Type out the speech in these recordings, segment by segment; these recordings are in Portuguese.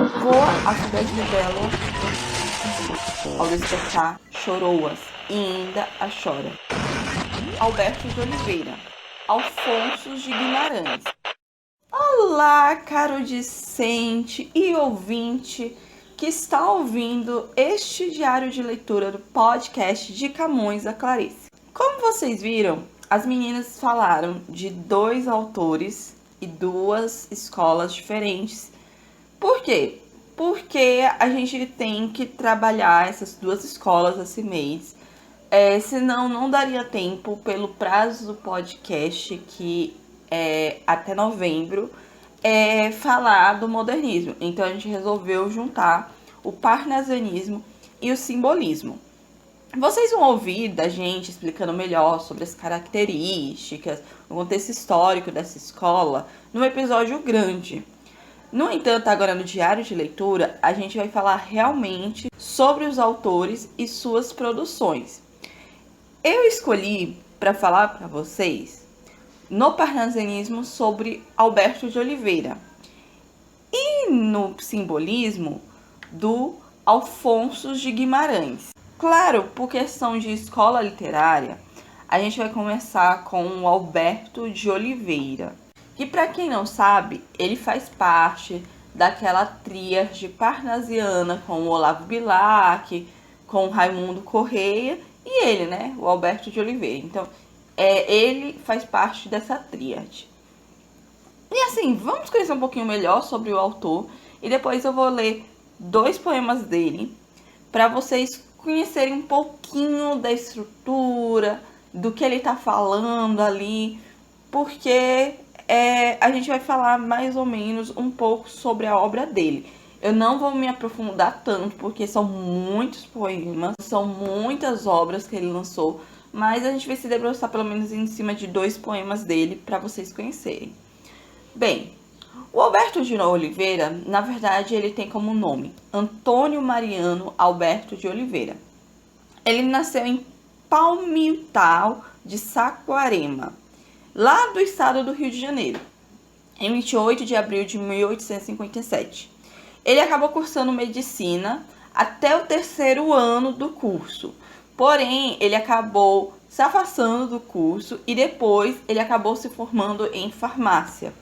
Voa a cidade de Belo, ao despertar, choroas e ainda a chora. Alberto de Oliveira, Alfonso de Guimarães. Olá, caro discente e ouvinte que está ouvindo este diário de leitura do podcast de Camões da Clarice. Como vocês viram, as meninas falaram de 2 autores e 2 escolas diferentes. Por quê? Porque a gente tem que trabalhar essas 2 escolas esse mês. Senão não daria tempo pelo prazo do podcast, que é até novembro, falar do modernismo. Então a gente resolveu juntar o parnasianismo e o simbolismo. Vocês vão ouvir da gente explicando melhor sobre as características, o contexto histórico dessa escola, num episódio grande. No entanto, agora no diário de leitura, a gente vai falar realmente sobre os autores e suas produções. Eu escolhi para falar para vocês no parnasianismo sobre Alberto de Oliveira e no simbolismo do Alfonso de Guimarães. Claro, por questão de escola literária, a gente vai começar com o Alberto de Oliveira, que, para quem não sabe, ele faz parte daquela tríade parnasiana com o Olavo Bilac, com o Raimundo Correia e ele, né, o Alberto de Oliveira. Então, ele faz parte dessa tríade. E assim, vamos conhecer um pouquinho melhor sobre o autor e depois eu vou ler 2 poemas dele para vocês conhecerem um pouquinho da estrutura, do que ele está falando ali, porque a gente vai falar mais ou menos um pouco sobre a obra dele. Eu não vou me aprofundar tanto, porque são muitos poemas, são muitas obras que ele lançou, mas a gente vai se debruçar pelo menos em cima de 2 poemas dele para vocês conhecerem. Bem, o Alberto de Oliveira, na verdade, ele tem como nome Antônio Mariano Alberto de Oliveira. Ele nasceu em Palmital de Saquarema, lá do estado do Rio de Janeiro, em 28 de abril de 1857. Ele acabou cursando medicina até o 3º ano do curso, porém ele acabou se afastando do curso e depois ele acabou se formando em farmácia.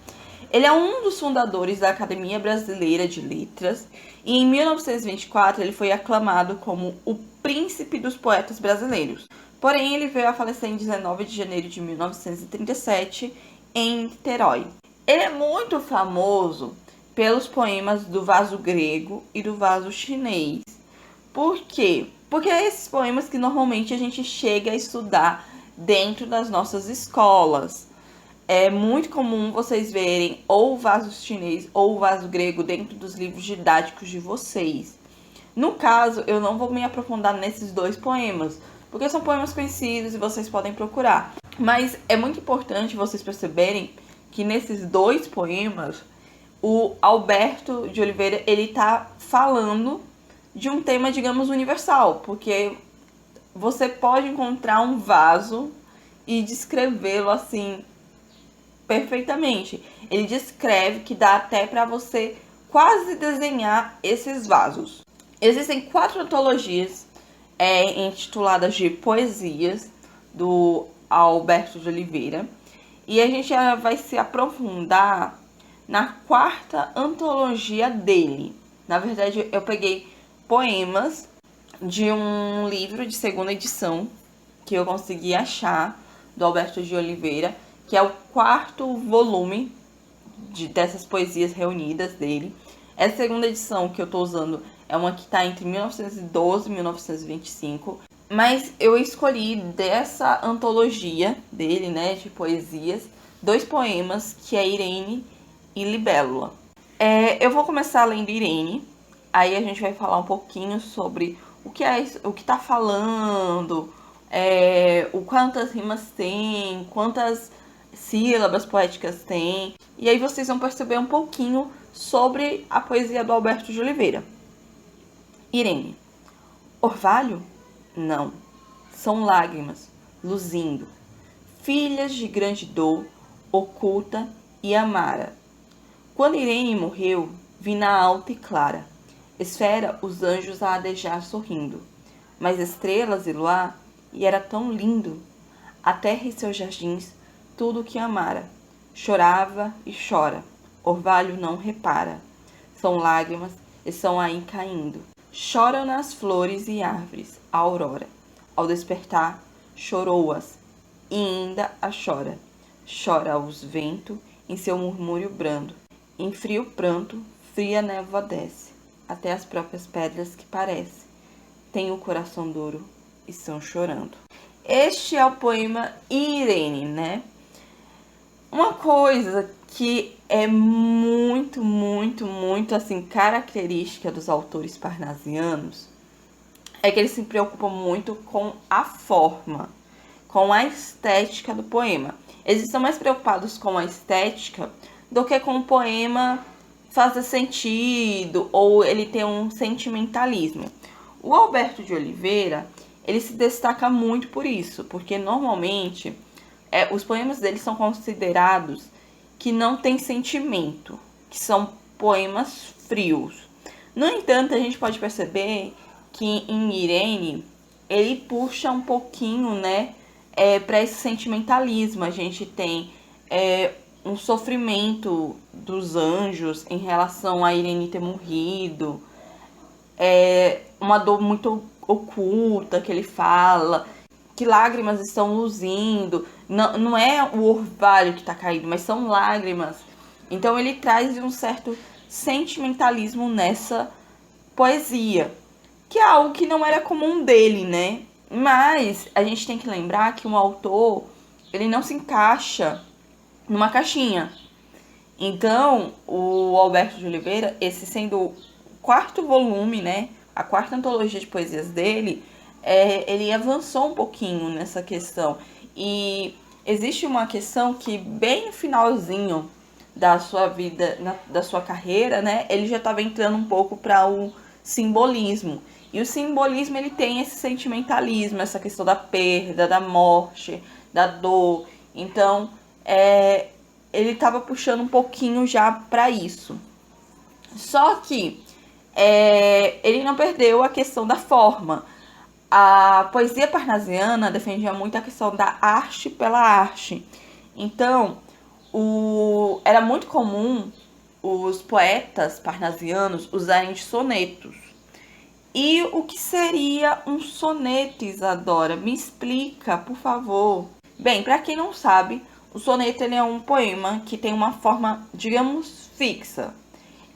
Ele é um dos fundadores da Academia Brasileira de Letras e em 1924 ele foi aclamado como o príncipe dos poetas brasileiros. Porém, ele veio a falecer em 19 de janeiro de 1937 em Niterói. Ele é muito famoso pelos poemas do vaso grego e do vaso chinês. Por quê? Porque é esses poemas que normalmente a gente chega a estudar dentro das nossas escolas. É muito comum vocês verem ou o vaso chinês ou o vaso grego dentro dos livros didáticos de vocês. No caso, eu não vou me aprofundar nesses 2 poemas, porque são poemas conhecidos e vocês podem procurar. Mas é muito importante vocês perceberem que nesses 2 poemas, o Alberto de Oliveira, ele tá falando de um tema, digamos, universal, porque você pode encontrar um vaso e descrevê-lo assim perfeitamente. Ele descreve que dá até para você quase desenhar esses vasos. Existem 4 antologias intituladas de poesias do Alberto de Oliveira, e a gente já vai se aprofundar na 4ª antologia dele. Na verdade, eu peguei poemas de um livro de 2ª edição que eu consegui achar do Alberto de Oliveira, que é o 4º volume dessas poesias reunidas dele. Essa 2ª edição que eu tô usando é uma que está entre 1912 e 1925, mas eu escolhi dessa antologia dele, né, de poesias, 2 poemas, que é Irene e Libélula. Eu vou começar lendo Irene, aí a gente vai falar um pouquinho sobre o que tá falando, o quantas rimas tem, quantas sílabas poéticas tem, e aí vocês vão perceber um pouquinho sobre a poesia do Alberto de Oliveira. Irene. Orvalho? Não. São lágrimas, luzindo, filhas de grande dor, oculta e amara. Quando Irene morreu, vina alta e clara. Esfera os anjos a adejar sorrindo, mas estrelas e luar, e era tão lindo. A terra e seus jardins, tudo o que amara, chorava e chora, orvalho não repara. São lágrimas e são aí caindo. Choram nas flores e árvores a aurora. Ao despertar, chorou-as, e ainda a chora. Chora-os vento em seu murmúrio brando. Em frio pranto, fria névoa desce, até as próprias pedras que parece têm o coração duro e estão chorando. Este é o poema Irene, né? Uma coisa que é muito, muito, muito assim característica dos autores parnasianos é que eles se preocupam muito com a forma, com a estética do poema. Eles estão mais preocupados com a estética do que com o poema fazer sentido ou ele ter um sentimentalismo. O Alberto de Oliveira, ele se destaca muito por isso, porque normalmente os poemas dele são considerados que não têm sentimento, que são poemas frios. No entanto, a gente pode perceber que em Irene ele puxa um pouquinho, né, para esse sentimentalismo. A gente tem um sofrimento dos anjos em relação a Irene ter morrido, uma dor muito oculta que ele fala, que lágrimas estão luzindo, não é o orvalho que está caído, mas são lágrimas. Então ele traz um certo sentimentalismo nessa poesia, que é algo que não era comum dele, né? Mas a gente tem que lembrar que um autor, ele não se encaixa numa caixinha. Então, o Alberto de Oliveira, esse sendo o quarto volume, né, a quarta antologia de poesias dele, ele avançou um pouquinho nessa questão. E existe uma questão que bem no finalzinho da sua vida, da sua carreira, né, ele já estava entrando um pouco para o simbolismo. E o simbolismo, ele tem esse sentimentalismo, essa questão da perda, da morte, da dor. Então, ele estava puxando um pouquinho já para isso. Só que ele não perdeu a questão da forma. A poesia parnasiana defendia muito a questão da arte pela arte. Então, era muito comum os poetas parnasianos usarem de sonetos. E o que seria um soneto, Isadora? Me explica, por favor. Bem, para quem não sabe, o soneto ele é um poema que tem uma forma, digamos, fixa.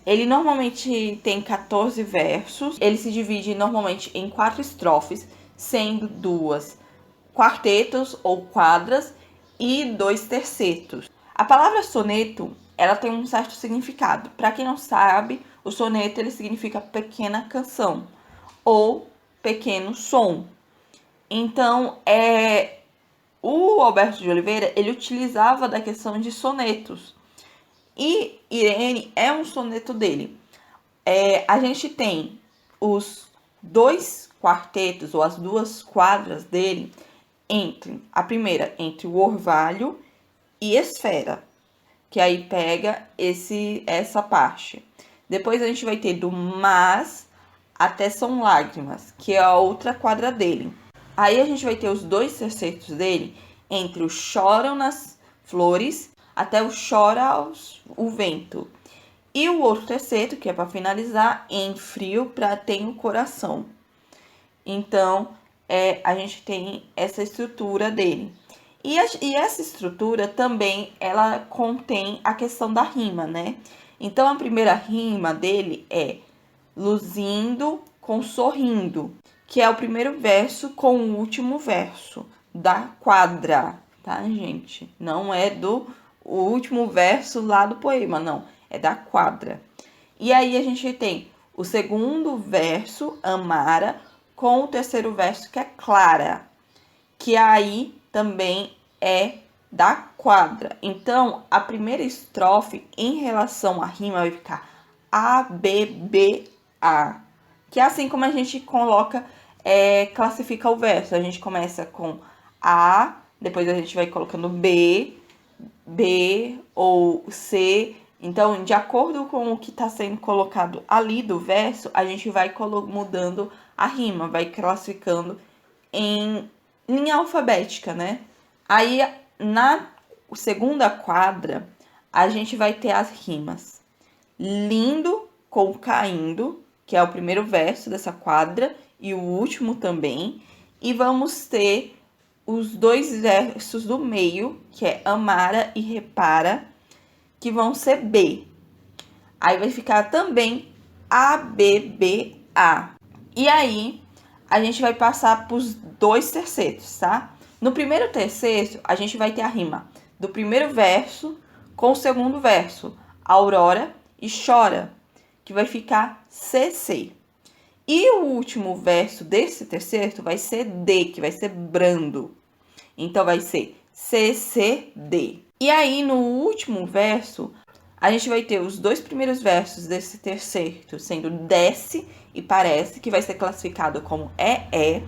Ele normalmente tem 14 versos. Ele se divide normalmente em 4 estrofes, sendo 2 quartetos ou quadras e 2 tercetos. A palavra soneto, ela tem um certo significado. Para quem não sabe, o soneto ele significa pequena canção ou pequeno som. Então, o Alberto de Oliveira, ele utilizava da questão de sonetos. E Irene é um soneto dele. A gente tem os 2 quartetos ou as 2 quadras dele a primeira entre o orvalho e esfera, que aí pega essa parte. Depois a gente vai ter do mas até são lágrimas, que é a outra quadra dele. Aí a gente vai ter os 2 tercetos dele entre o choram nas flores até o chora o vento. E o outro terceto, que é para finalizar, em frio para tem o coração. Então, a gente tem essa estrutura dele. E essa estrutura também, ela contém a questão da rima, né? Então, a primeira rima dele é luzindo com sorrindo, que é o primeiro verso com o último verso da quadra, tá, gente? Não é o último verso lá do poema, não. É da quadra. E aí a gente tem o segundo verso, Amara, com o terceiro verso, que é Clara, que aí também é da quadra. Então, a primeira estrofe, em relação à rima, vai ficar A, B, B, A. Que é assim como a gente classifica o verso. A gente começa com A, depois a gente vai colocando B ou C, Então, de acordo com o que está sendo colocado ali do verso, a gente vai mudando a rima, vai classificando em linha alfabética, né? Aí, na segunda quadra, a gente vai ter as rimas lindo com caindo, que é o primeiro verso dessa quadra, e o último também. E vamos ter os dois versos do meio, que é amara e repara, que vão ser B. Aí vai ficar também A, B, B, A. E aí, a gente vai passar para os dois tercetos, tá? No primeiro terceto, a gente vai ter a rima do primeiro verso com o segundo verso, Aurora e chora, que vai ficar CC. E o último verso desse terceto vai ser D, que vai ser brando. Então, vai ser CCD. E aí, no último verso, a gente vai ter os dois primeiros versos desse terceto sendo desce e parece, que vai ser classificado como é.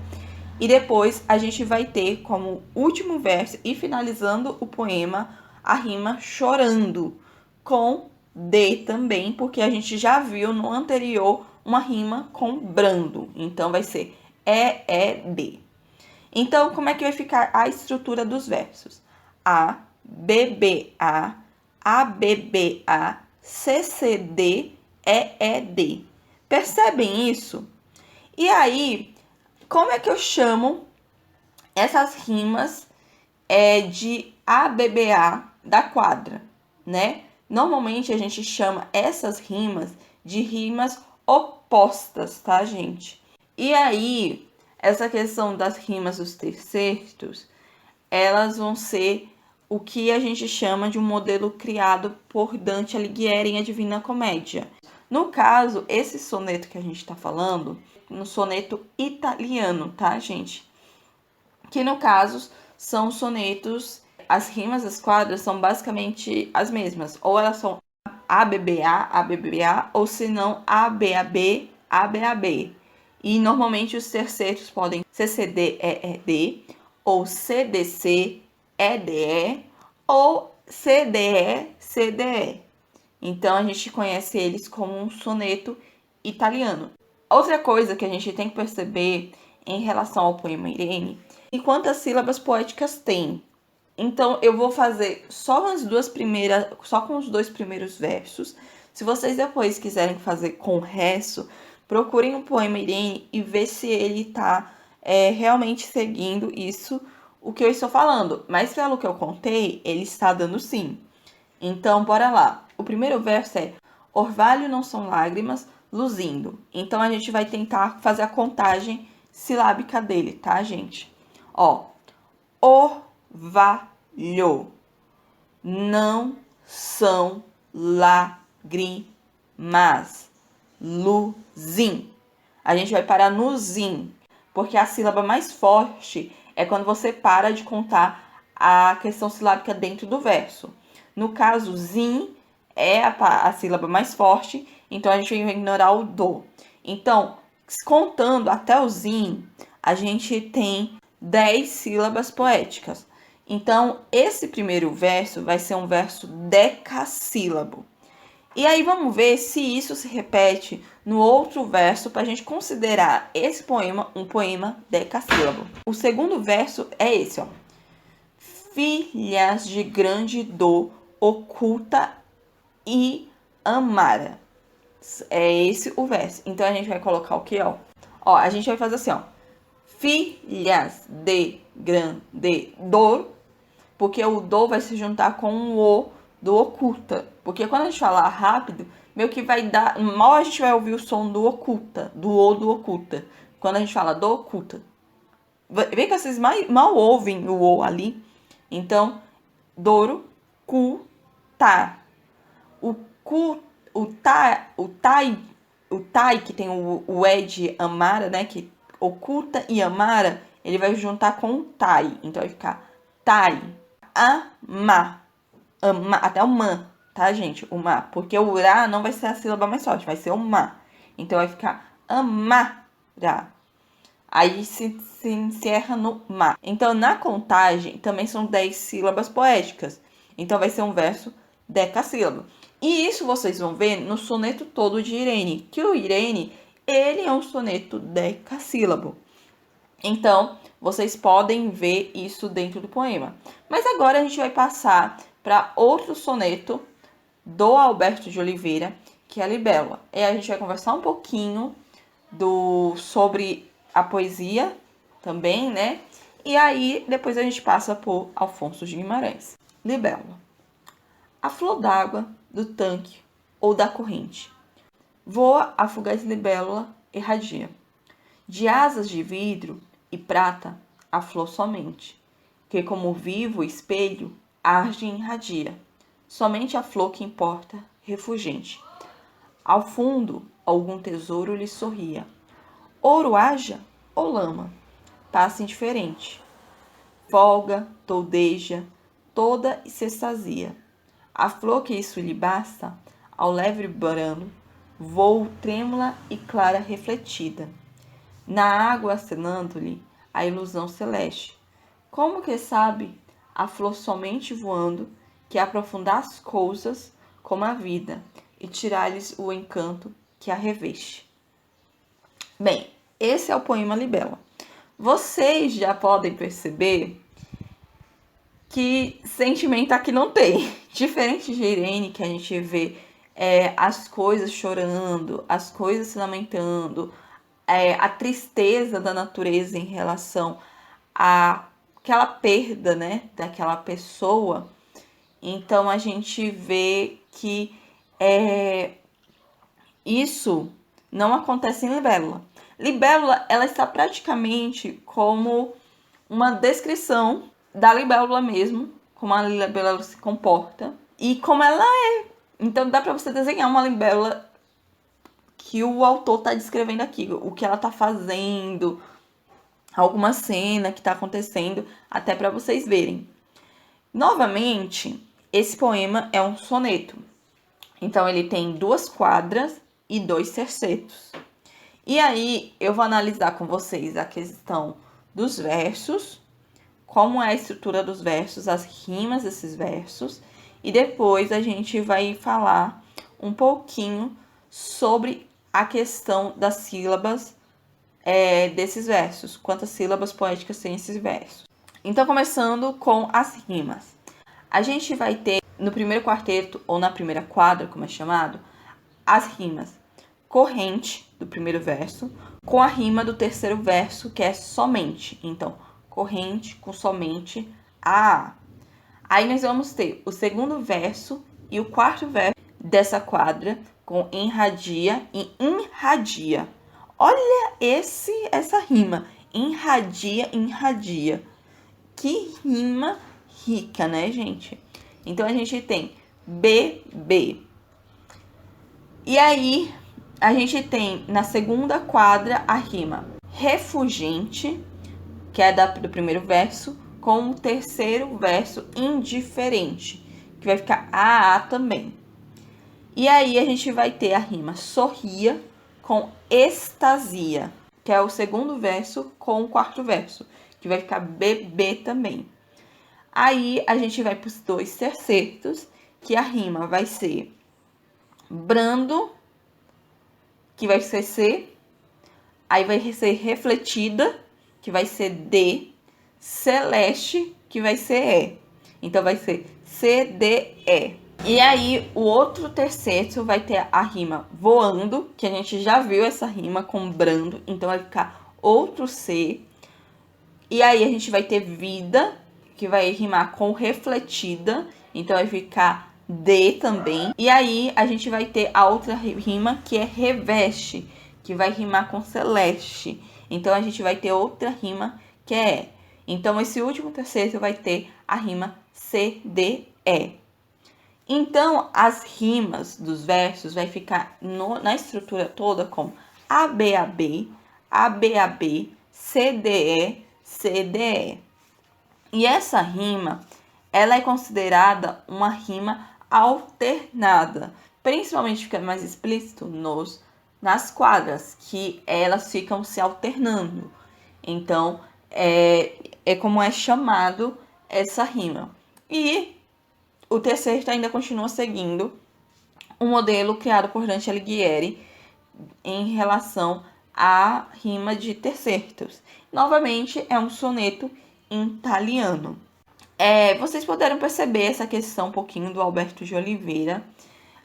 E depois a gente vai ter como último verso e finalizando o poema a rima chorando, com D também, porque a gente já viu no anterior uma rima com brando. Então vai ser D. Então, como é que vai ficar a estrutura dos versos? A, BBA, ABBA, CCD, EED. Percebem isso? E aí, como é que eu chamo essas rimas de ABBA da quadra, né? Normalmente a gente chama essas rimas de rimas opostas, tá, gente? E aí, essa questão das rimas dos tercetos, elas vão ser o que a gente chama de um modelo criado por Dante Alighieri em A Divina Comédia. No caso, esse soneto que a gente está falando, no soneto italiano, tá, gente? Que no caso são sonetos, as rimas das quadras são basicamente as mesmas, ou elas são ABBA, ou se não ABAB, ABAB. E normalmente os tercetos podem CCD, EED, ou CDC, EDE, ou CDE, CDE. Então a gente conhece eles como um soneto italiano. Outra coisa que a gente tem que perceber em relação ao poema Irene é quantas sílabas poéticas tem. Então eu vou fazer só com os dois primeiros versos. Se vocês depois quiserem fazer com o resto, procurem o poema Irene e ver se ele está realmente seguindo isso, o que eu estou falando. Mas pelo que eu contei, ele está dando sim. Então, bora lá. O primeiro verso é: orvalho não são lágrimas, luzindo. Então, a gente vai tentar fazer a contagem silábica dele, tá, gente? Ó, orvalho não são lágrimas, luzim. A gente vai parar no zim, porque a sílaba mais forte é quando você para de contar a questão silábica dentro do verso. No caso, zim é a sílaba mais forte, então a gente vai ignorar o do. Então, contando até o zim, a gente tem 10 sílabas poéticas. Então, esse primeiro verso vai ser um verso decassílabo. E aí vamos ver se isso se repete no outro verso para a gente considerar esse poema um poema decassílabo. O segundo verso é esse, ó. Filhas de grande dor oculta e amara. É esse o verso. Então a gente vai colocar o que, ó? Ó, a gente vai fazer assim, ó. Filhas de grande dor, porque o do vai se juntar com o do oculta. Porque quando a gente falar rápido, meio que vai dar... Mal a gente vai ouvir o som do oculta, do o do oculta. Quando a gente fala do oculta. Vê que vocês mal ouvem o o ali. Então, doro, cu, tá. O cu, o tai, que tem o e de amara, né? Que oculta e amara, ele vai juntar com o tai. Então, vai ficar tai, ama, até o man, tá, gente? O ma, porque o ra não vai ser a sílaba mais forte, vai ser o ma. Então, vai ficar amara. Aí se encerra no ma. Então, na contagem, também são 10 sílabas poéticas. Então, vai ser um verso decassílabo. E isso vocês vão ver no soneto todo de Irene, que o Irene, ele é um soneto decassílabo. Então, vocês podem ver isso dentro do poema. Mas agora a gente vai passar para outro soneto do Alberto de Oliveira, que é a Libélula. E a gente vai conversar um pouquinho sobre a poesia também, né? E aí, depois a gente passa por Afonso de Guimarães. Libélula. A flor d'água do tanque ou da corrente. Voa a fugaz libélula irradia. De asas de vidro e prata, a flor somente, que como vivo espelho arde e irradia. Somente a flor que importa, refulgente. Ao fundo, algum tesouro lhe sorria. Ouro haja ou lama, passa indiferente. Folga, toldeja, toda e se extasia. A flor que isso lhe basta, ao leve brando, voo trêmula e clara refletida. Na água acenando-lhe a ilusão celeste. Como que sabe a flor somente voando, que aprofundar as coisas como a vida, e tirar-lhes o encanto que a reveste. Bem, esse é o poema Libélula. Vocês já podem perceber que sentimento aqui não tem. Diferente de Irene, que a gente vê as coisas chorando, as coisas se lamentando, a tristeza da natureza em relação àquela perda, né, daquela pessoa. Então a gente vê que isso não acontece em Libélula. Libélula, ela está praticamente como uma descrição da libélula mesmo, como a libélula se comporta e como ela é. Então dá para você desenhar uma libélula que o autor está descrevendo aqui, o que ela está fazendo, alguma cena que está acontecendo, até para vocês verem. Novamente, esse poema é um soneto. Então ele tem 2 quadras e 2 tercetos. E aí eu vou analisar com vocês a questão dos versos, como é a estrutura dos versos, as rimas desses versos, e depois a gente vai falar um pouquinho sobre a questão das sílabas desses versos, quantas sílabas poéticas tem esses versos. Então, começando com as rimas. A gente vai ter no primeiro quarteto, ou na primeira quadra, como é chamado, as rimas corrente do primeiro verso, com a rima do terceiro verso, que é somente. Então, corrente com somente a. Aí nós vamos ter o segundo verso e o quarto verso dessa quadra com enradia e irradia. Olha essa rima, enradia, irradia. Que rima rica, né, gente? Então a gente tem BB. E aí a gente tem na segunda quadra a rima refugente, que é do primeiro verso, com o terceiro verso indiferente, que vai ficar a também. E aí a gente vai ter a rima sorria com extasia, que é o segundo verso com o quarto verso, que vai ficar BB também. Aí a gente vai para os 2 tercetos, que a rima vai ser brando, que vai ser C, aí vai ser refletida, que vai ser D, celeste, que vai ser E. Então vai ser C, D, E. E aí o outro terceto vai ter a rima voando, que a gente já viu essa rima com brando, então vai ficar outro C. E aí a gente vai ter vida, que vai rimar com refletida, então vai ficar D também. E aí a gente vai ter a outra rima, que é reveste, que vai rimar com celeste. Então a gente vai ter outra rima, que é E. Então esse último terceiro vai ter a rima C, D, E. Então as rimas dos versos vai ficar na estrutura toda como ABAB, ABAB, CDE, CDE. E essa rima, ela é considerada uma rima alternada, principalmente fica mais explícito nas quadras, que elas ficam se alternando. Então, é como é chamado essa rima. E o terceiro ainda continua seguindo um modelo criado por Dante Alighieri em relação à rima de tercetos. Novamente, é um soneto em italiano. Vocês puderam perceber essa questão um pouquinho do Alberto de Oliveira.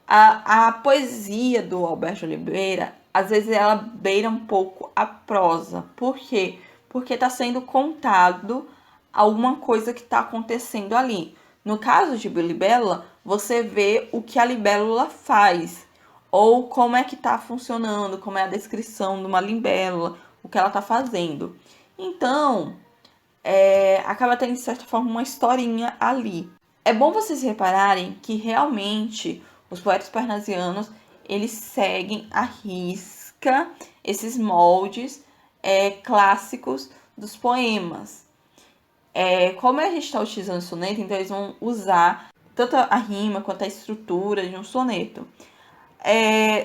A poesia do Alberto de Oliveira, às vezes ela beira um pouco a prosa. Por quê? Porque está sendo contado alguma coisa que está acontecendo ali. No caso de Libélula, você vê o que a libélula faz, ou como é que está funcionando, como é a descrição de uma libélula, o que ela está fazendo. Então, acaba tendo, de certa forma, uma historinha ali. É bom vocês repararem que realmente os poetas parnasianos, eles seguem à risca esses moldes clássicos dos poemas. Como a gente está utilizando soneto, então eles vão usar tanto a rima quanto a estrutura de um soneto.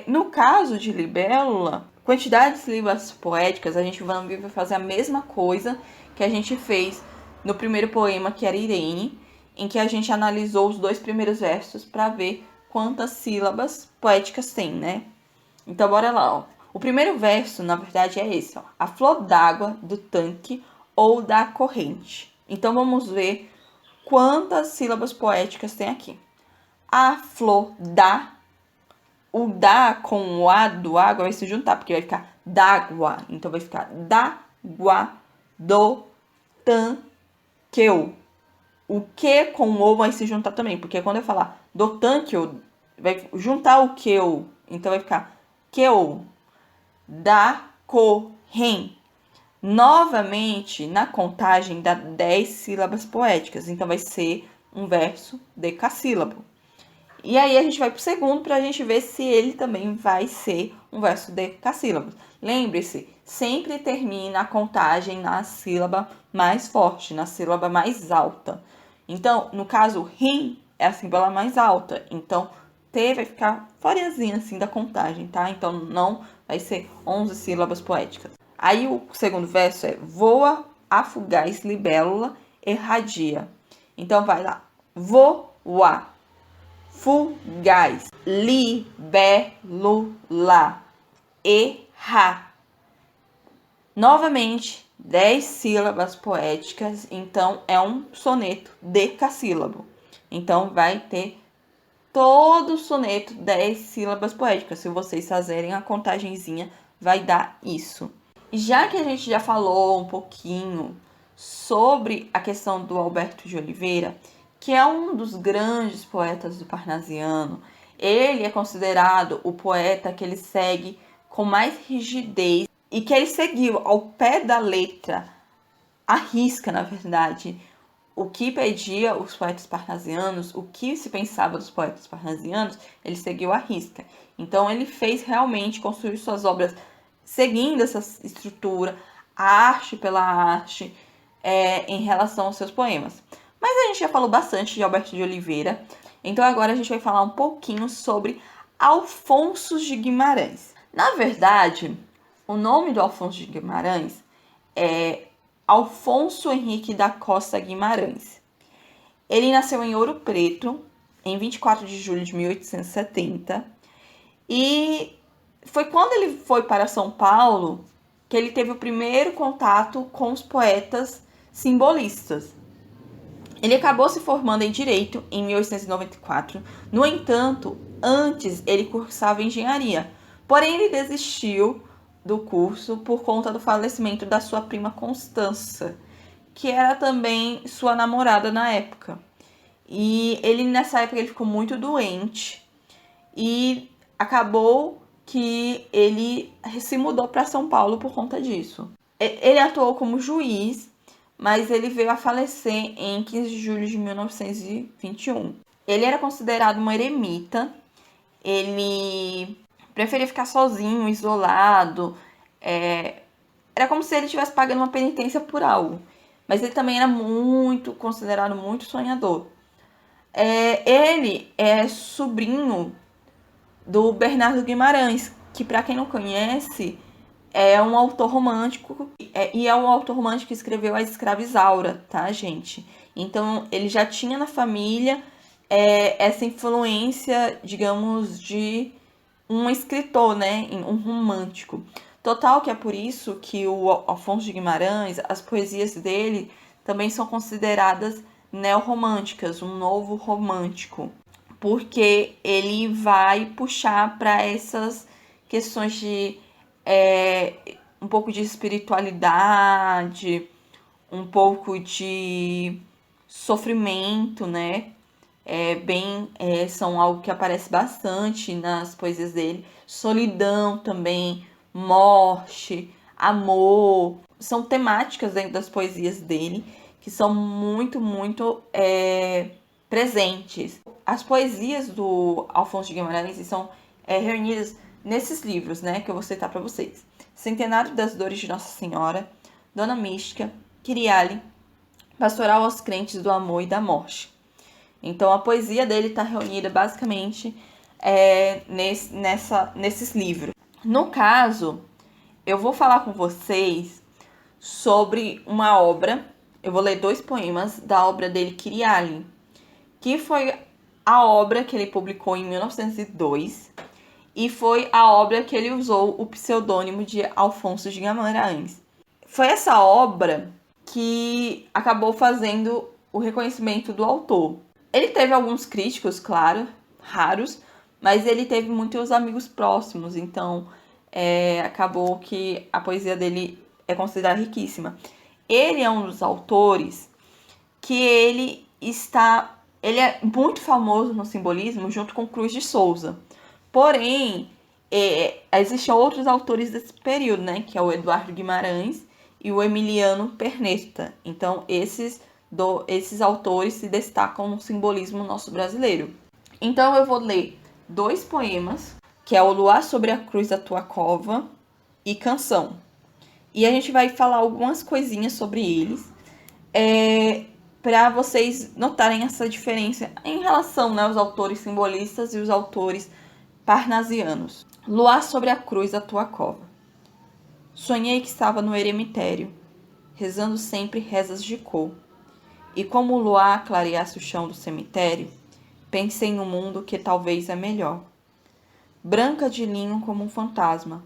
No caso de libélula, quantidade de sílabas poéticas, a gente vai fazer a mesma coisa que a gente fez no primeiro poema, que era Irene, em que a gente analisou os 2 primeiros versos para ver quantas sílabas poéticas tem, né? Então, bora lá, ó. O primeiro verso, na verdade, é esse, ó. A flor d'água do tanque ou da corrente. Então, vamos ver quantas sílabas poéticas tem aqui. A flor da. O da com o a do água vai se juntar, porque vai ficar d'água. Então, vai ficar d'água do tanqueu. O que com o vai se juntar também, porque quando eu falar do tanqueu, vai juntar o queu. Então, vai ficar queu da correm. Novamente, na contagem dá 10 sílabas poéticas. Então, vai ser um verso decassílabo. E aí a gente vai pro segundo para a gente ver se ele também vai ser um verso decassílabos. Lembre-se, sempre termina a contagem na sílaba mais forte, na sílaba mais alta. Então, no caso, rim é a sílaba mais alta. Então, T vai ficar forazinha assim da contagem, tá? Então, não vai ser 11 sílabas poéticas. Aí o segundo verso é voa a fugaz libélula erradia. Então, vai lá. Voa. Fugaz, libélula, erra. Novamente, 10 sílabas poéticas, então é um soneto decassílabo. Então, vai ter todo o soneto 10 sílabas poéticas. Se vocês fazerem a contagenzinha, vai dar isso. Já que a gente já falou um pouquinho sobre a questão do Alberto de Oliveira, que é um dos grandes poetas do Parnasiano, ele é considerado o poeta que ele segue com mais rigidez e que ele seguiu ao pé da letra, à risca, na verdade, o que pedia os poetas parnasianos, o que se pensava dos poetas parnasianos, ele seguiu à risca. Então, ele fez realmente construir suas obras seguindo essa estrutura, a arte pela arte, em relação aos seus poemas. Mas a gente já falou bastante de Alberto de Oliveira, então agora a gente vai falar um pouquinho sobre Alfonso de Guimarães. Na verdade, o nome do Alfonso de Guimarães é Alfonso Henrique da Costa Guimarães. Ele nasceu em Ouro Preto, em 24 de julho de 1870, e foi quando ele foi para São Paulo que ele teve o primeiro contato com os poetas simbolistas. Ele acabou se formando em Direito em 1894. No entanto, antes ele cursava engenharia. Porém, ele desistiu do curso por conta do falecimento da sua prima Constança, que era também sua namorada na época. E ele, nessa época, ele ficou muito doente e acabou que ele se mudou para São Paulo por conta disso. Ele atuou como juiz, mas ele veio a falecer em 15 de julho de 1921. Ele era considerado um eremita, ele preferia ficar sozinho, isolado, era como se ele estivesse pagando uma penitência por algo, mas ele também era considerado muito sonhador. Ele é sobrinho do Bernardo Guimarães, que, para quem não conhece, é um autor romântico, e é um autor romântico que escreveu A Escrava Isaura, tá, gente? Então, ele já tinha na família essa influência, digamos, de um escritor, né, um romântico. Total que é por isso que o Afonso de Guimarães, as poesias dele também são consideradas neorromânticas, um novo romântico, porque ele vai puxar para essas questões de um pouco de espiritualidade, um pouco de sofrimento, né? São algo que aparece bastante nas poesias dele. Solidão também, morte, amor, são temáticas dentro das poesias dele que são muito, muito presentes. As poesias do Afonso de Guimarães são reunidas nesses livros, né, que eu vou citar para vocês. Centenário das Dores de Nossa Senhora, Dona Mística, Kyriale, Pastoral aos Crentes do Amor e da Morte. Então, a poesia dele está reunida basicamente nesses livros. No caso, eu vou falar com vocês sobre uma obra. Eu vou ler 2 poemas da obra dele, Kyriale, que foi a obra que ele publicou em 1902 e foi a obra que ele usou o pseudônimo de Afonso de Guimarães. Foi essa obra que acabou fazendo o reconhecimento do autor. Ele teve alguns críticos, claro, raros, mas ele teve muitos amigos próximos, então acabou que a poesia dele é considerada riquíssima. Ele é um dos autores que ele é muito famoso no simbolismo junto com Cruz de Souza. Porém, existem outros autores desse período, né, que é o Eduardo Guimarães e o Emiliano Perneta. Então, esses autores se destacam no simbolismo nosso brasileiro. Então, eu vou ler 2 poemas, que é o Luar sobre a Cruz da Tua Cova e Canção. E a gente vai falar algumas coisinhas sobre eles, para vocês notarem essa diferença em relação, né, aos autores simbolistas e os autores parnasianos. Luar sobre a Cruz da Tua Cova. Sonhei que estava no eremitério, rezando sempre rezas de cor. E como o luar clareasse o chão do cemitério, pensei no mundo que talvez é melhor. Branca de linho como um fantasma,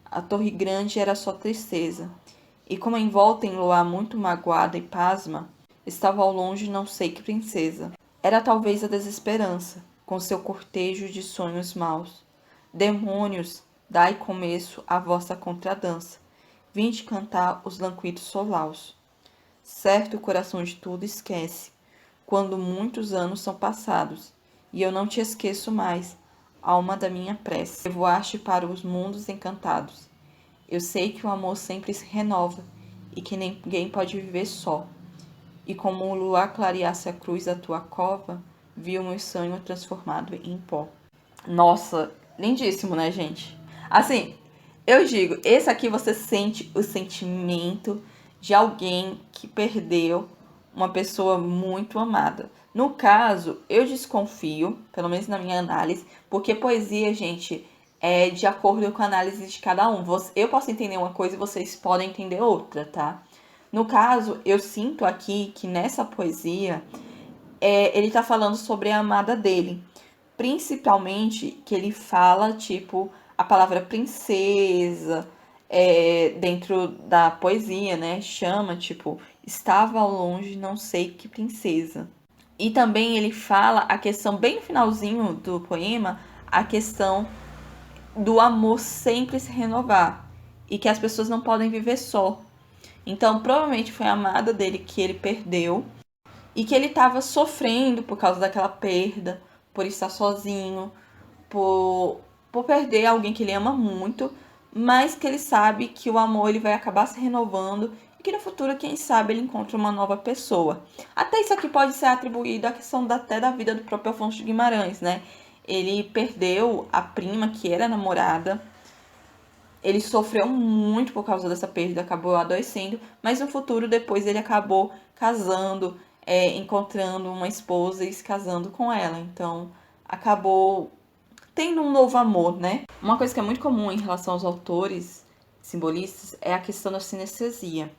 a torre grande era só tristeza, e como envolta em luar muito magoada e pasma, estava ao longe não sei que princesa. Era talvez a desesperança, com seu cortejo de sonhos maus. Demônios, dai começo à vossa contradança, vinde cantar os languidos solaus. Certo, o coração de tudo esquece, quando muitos anos são passados, e eu não te esqueço mais, alma da minha prece. Voaste para os mundos encantados. Eu sei que o amor sempre se renova, e que ninguém pode viver só. E como o luar clareasse a cruz da tua cova, vi o meu sonho transformado em pó. Nossa, lindíssimo, né, gente? Assim, eu digo, esse aqui você sente o sentimento de alguém que perdeu uma pessoa muito amada. No caso, eu desconfio, pelo menos na minha análise, porque poesia, gente, é de acordo com a análise de cada um. Eu posso entender uma coisa e vocês podem entender outra, tá? No caso, eu sinto aqui que nessa poesia, ele tá falando sobre a amada dele. Principalmente que ele fala, tipo, a palavra princesa, dentro da poesia, né? Chama, tipo, estava ao longe, não sei que princesa. E também ele fala a questão, bem no finalzinho do poema, a questão do amor sempre se renovar. E que as pessoas não podem viver só. Então, provavelmente foi a amada dele que ele perdeu. E que ele estava sofrendo por causa daquela perda, por estar sozinho, por perder alguém que ele ama muito, mas que ele sabe que o amor ele vai acabar se renovando e que no futuro, quem sabe, ele encontra uma nova pessoa. Até isso aqui pode ser atribuído à questão até da vida do próprio Afonso de Guimarães, né? Ele perdeu a prima, que era namorada. Ele sofreu muito por causa dessa perda, acabou adoecendo, mas no futuro, depois, ele acabou casando, encontrando uma esposa e se casando com ela. Então, acabou tendo um novo amor, né? Uma coisa que é muito comum em relação aos autores simbolistas é a questão da sinestesia.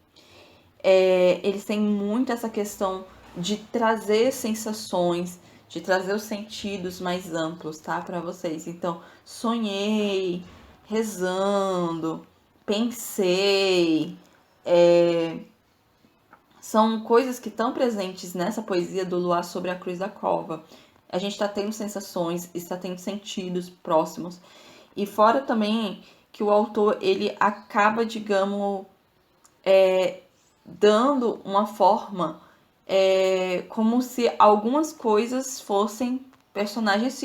Eles têm muito essa questão de trazer sensações, de trazer os sentidos mais amplos, tá, para vocês. Então, sonhei, rezando, pensei, são coisas que estão presentes nessa poesia do Luar sobre a Cruz da Cova. A gente está tendo sensações, está tendo sentidos próximos. E fora também que o autor, ele acaba, digamos, dando uma forma como se algumas coisas fossem personagens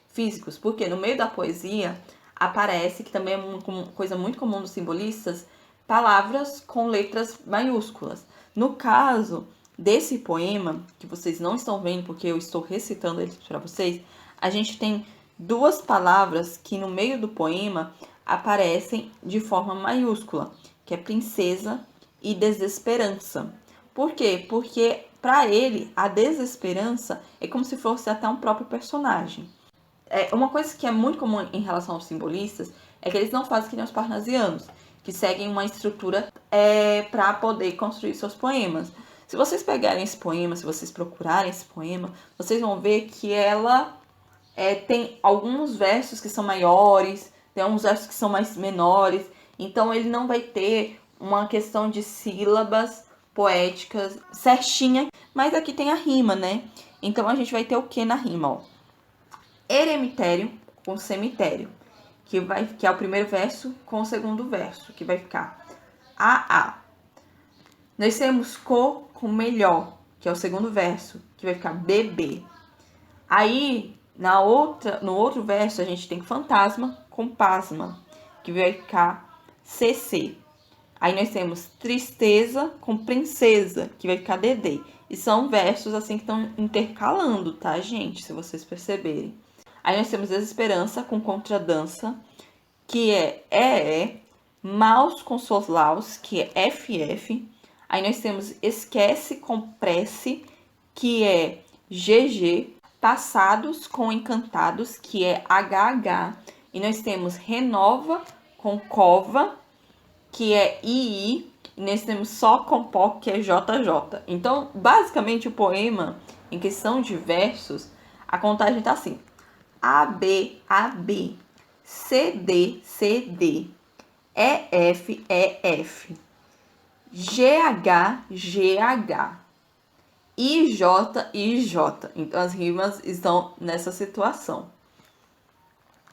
físicos. Porque no meio da poesia aparece, que também é uma coisa muito comum dos simbolistas, palavras com letras maiúsculas. No caso desse poema, que vocês não estão vendo porque eu estou recitando ele para vocês, a gente tem duas palavras que no meio do poema aparecem de forma maiúscula, que é princesa e desesperança. Por quê? Porque para ele a desesperança é como se fosse até um próprio personagem. Uma coisa que é muito comum em relação aos simbolistas é que eles não fazem que nem os parnasianos, que seguem uma estrutura para poder construir seus poemas. Se vocês pegarem esse poema, se vocês procurarem esse poema, vocês vão ver que ela tem alguns versos que são maiores, tem alguns versos que são mais menores, então ele não vai ter uma questão de sílabas poéticas certinha, mas aqui tem a rima, né? Então a gente vai ter o que na rima, ó? Eremitério com cemitério, que é o primeiro verso com o segundo verso, que vai ficar a. Nós temos co com melhor, que é o segundo verso, que vai ficar bebê. Aí, no outro verso, a gente tem fantasma com pasma, que vai ficar cc. Aí nós temos tristeza com princesa, que vai ficar dedê. E são versos assim que estão intercalando, tá, gente? Se vocês perceberem. Aí nós temos desesperança com contradança, que é maus com solaus, que é ff. Aí nós temos esquece com prece, que é gg. Passados com encantados, que é hh. E nós temos renova com cova, que é ii. E nós temos só com pó, que é jj. Então, basicamente, o poema, em questão de versos, a contagem tá assim: AB, AB, CD, CD, EF, EF, GH, GH, IJ, IJ. Então, as rimas estão nessa situação.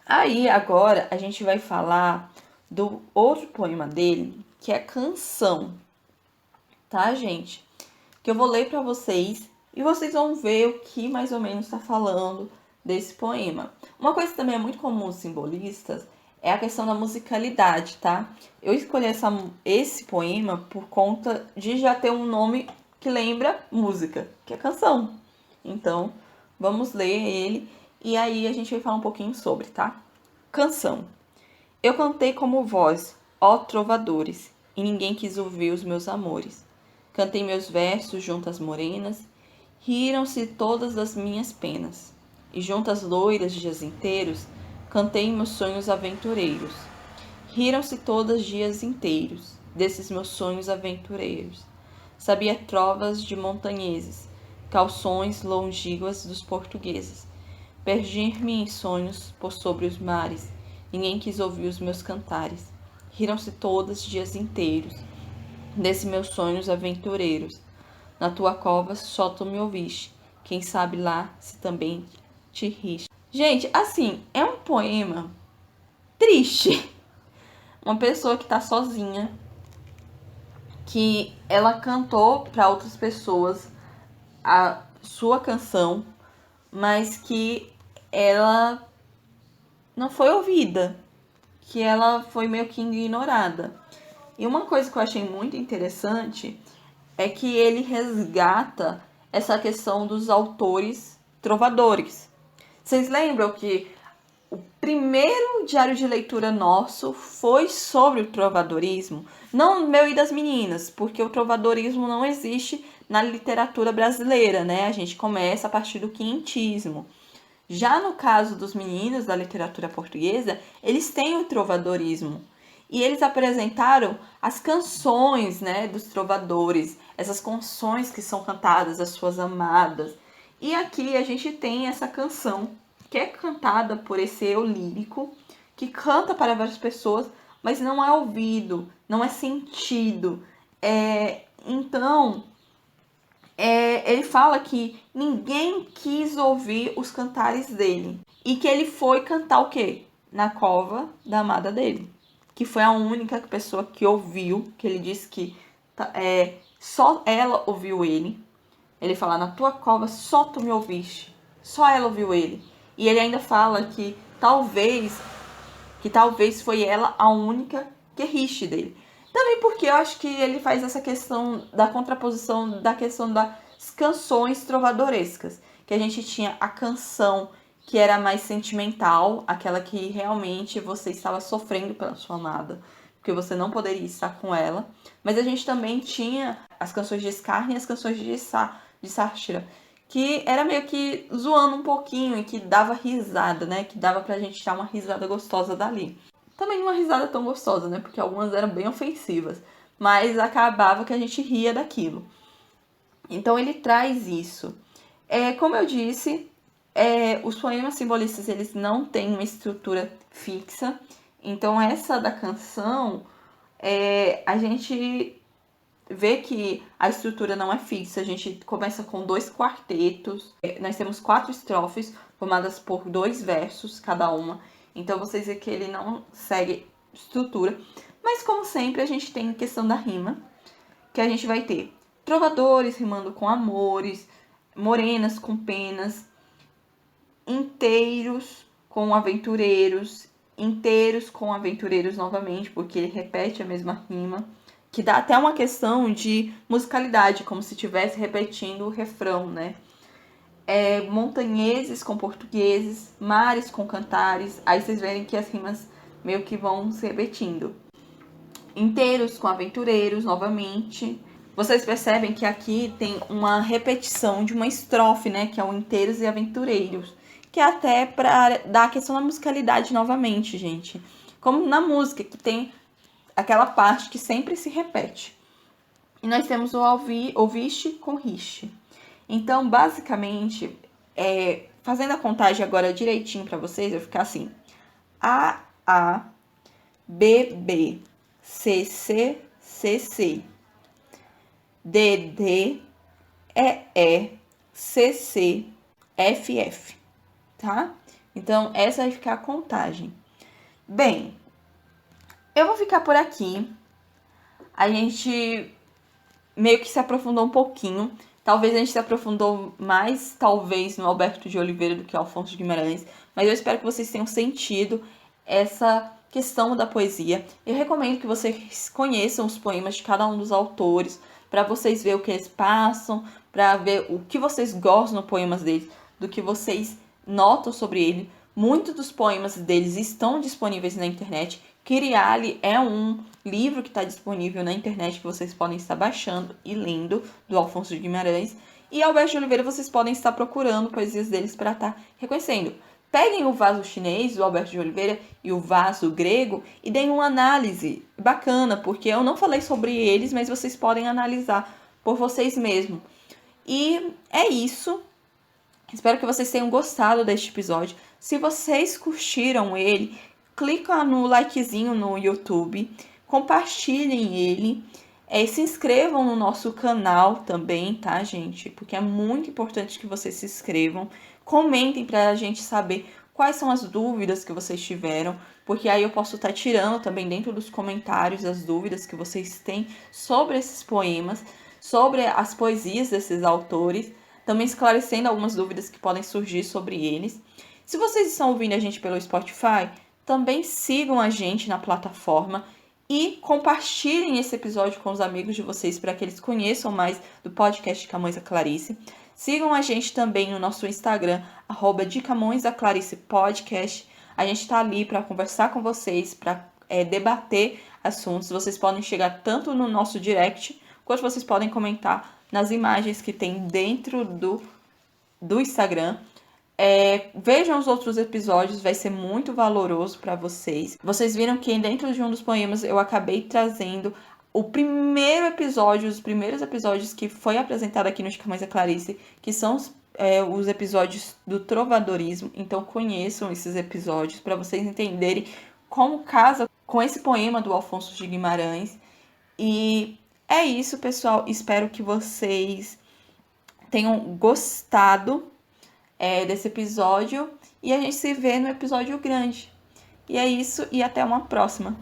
Aí, agora, a gente vai falar do outro poema dele, que é Canção. Tá, gente? Que eu vou ler para vocês e vocês vão ver o que mais ou menos está falando desse poema. Uma coisa que também é muito comum nos simbolistas é a questão da musicalidade, tá? Eu escolhi esse poema por conta de já ter um nome que lembra música, que é canção. Então, vamos ler ele e aí a gente vai falar um pouquinho sobre, tá? Canção. Eu cantei como vós, ó trovadores, e ninguém quis ouvir os meus amores. Cantei meus versos junto às morenas, riram-se todas das minhas penas. E junto às loiras dias inteiros, cantei meus sonhos aventureiros. Riram-se todas dias inteiros, desses meus sonhos aventureiros. Sabia trovas de montanheses, calções longínquas dos portugueses. Perdi-me em sonhos por sobre os mares, ninguém quis ouvir os meus cantares. Riram-se todas dias inteiros, desses meus sonhos aventureiros. Na tua cova só tu me ouviste, quem sabe lá se também te riste. Gente, assim, é um poema triste. Uma pessoa que tá sozinha, que ela cantou para outras pessoas a sua canção, mas que ela não foi ouvida, que ela foi meio que ignorada. E uma coisa que eu achei muito interessante é que ele resgata essa questão dos autores trovadores. Vocês lembram que o primeiro diário de leitura nosso foi sobre o trovadorismo? Não o meu e das meninas, porque o trovadorismo não existe na literatura brasileira, né? A gente começa a partir do quinhentismo. Já no caso dos meninos da literatura portuguesa, eles têm o trovadorismo. E eles apresentaram as canções, né, dos trovadores, essas canções que são cantadas às suas amadas. E aqui a gente tem essa canção que é cantada por esse eu lírico, que canta para várias pessoas, mas não é ouvido, não é sentido. Então, ele fala que ninguém quis ouvir os cantares dele. E que ele foi cantar o quê? Na cova da amada dele. Que foi a única pessoa que ouviu, que ele disse que só ela ouviu ele. Ele fala, na tua cova só tu me ouviste. Só ela ouviu ele. E ele ainda fala que talvez foi ela a única que riste dele. Também porque eu acho que ele faz essa questão da contraposição da questão das canções trovadorescas. Que a gente tinha a canção que era mais sentimental, aquela que realmente você estava sofrendo pela sua amada, porque você não poderia estar com ela. Mas a gente também tinha as canções de escárnio e as canções de sátira, que era meio que zoando um pouquinho e que dava risada, né? Que dava pra gente tirar uma risada gostosa dali. Também uma risada tão gostosa, né? Porque algumas eram bem ofensivas, mas acabava que a gente ria daquilo. Então ele traz isso. Como eu disse, os poemas simbolistas eles não têm uma estrutura fixa. Então essa da canção, a gente vê que a estrutura não é fixa. A gente começa com 2 quartetos. Nós temos 4 estrofes formadas por 2 versos cada uma. Então vocês veem que ele não segue estrutura. Mas como sempre a gente tem a questão da rima, que a gente vai ter trovadores rimando com amores, morenas com penas, inteiros com aventureiros, inteiros com aventureiros novamente, porque ele repete a mesma rima, que dá até uma questão de musicalidade, como se estivesse repetindo o refrão, né? Montanheses com portugueses, mares com cantares, aí vocês verem que as rimas meio que vão se repetindo. Inteiros com aventureiros, novamente. Vocês percebem que aqui tem uma repetição de uma estrofe, né? Que é o inteiros e aventureiros. Que é até para dar a questão da musicalidade novamente, gente. Como na música, que tem aquela parte que sempre se repete. E nós temos o ouviste com riste. Então, basicamente, fazendo a contagem agora direitinho para vocês, vai ficar assim. A, B, B, C, C, C, C. D, D, E, C, C, F, F. Tá? Então, essa vai ficar a contagem. Bem, eu vou ficar por aqui. A gente meio que se aprofundou um pouquinho. Talvez a gente se aprofundou mais, talvez, no Alberto de Oliveira do que Alfonso de Guimarães. Mas eu espero que vocês tenham sentido essa questão da poesia. Eu recomendo que vocês conheçam os poemas de cada um dos autores, para vocês verem o que eles passam, para ver o que vocês gostam nos poemas deles, do que vocês notam sobre ele. Muitos dos poemas deles estão disponíveis na internet. Kyriale é um livro que está disponível na internet que vocês podem estar baixando e lendo, do Alfonso de Guimarães. E Alberto de Oliveira vocês podem estar procurando poesias deles para estar reconhecendo. Peguem o vaso chinês do Alberto de Oliveira e o vaso grego e deem uma análise bacana, porque eu não falei sobre eles, mas vocês podem analisar por vocês mesmos. E é isso. Espero que vocês tenham gostado deste episódio. Se vocês curtiram ele, clica no likezinho no YouTube, compartilhem ele, se inscrevam no nosso canal também, tá, gente? Porque é muito importante que vocês se inscrevam. Comentem para a gente saber quais são as dúvidas que vocês tiveram, porque aí eu posso estar tirando também dentro dos comentários as dúvidas que vocês têm sobre esses poemas, sobre as poesias desses autores, também esclarecendo algumas dúvidas que podem surgir sobre eles. Se vocês estão ouvindo a gente pelo Spotify, também sigam a gente na plataforma e compartilhem esse episódio com os amigos de vocês para que eles conheçam mais do podcast Camões da Clarice. Sigam a gente também no nosso Instagram, @de Camões da Clarice Podcast. A gente está ali para conversar com vocês, para debater assuntos. Vocês podem chegar tanto no nosso direct, quanto vocês podem comentar nas imagens que tem dentro do Instagram. Vejam os outros episódios, vai ser muito valoroso para vocês. Vocês viram que dentro de um dos poemas eu acabei trazendo o primeiro episódio, os primeiros episódios que foi apresentado aqui no Camões da Clarice, que são os os episódios do trovadorismo, então conheçam esses episódios para vocês entenderem como casa com esse poema do Afonso de Guimarães. E é isso, pessoal. Espero que vocês tenham gostado desse episódio e a gente se vê no episódio grande. E é isso, e até uma próxima.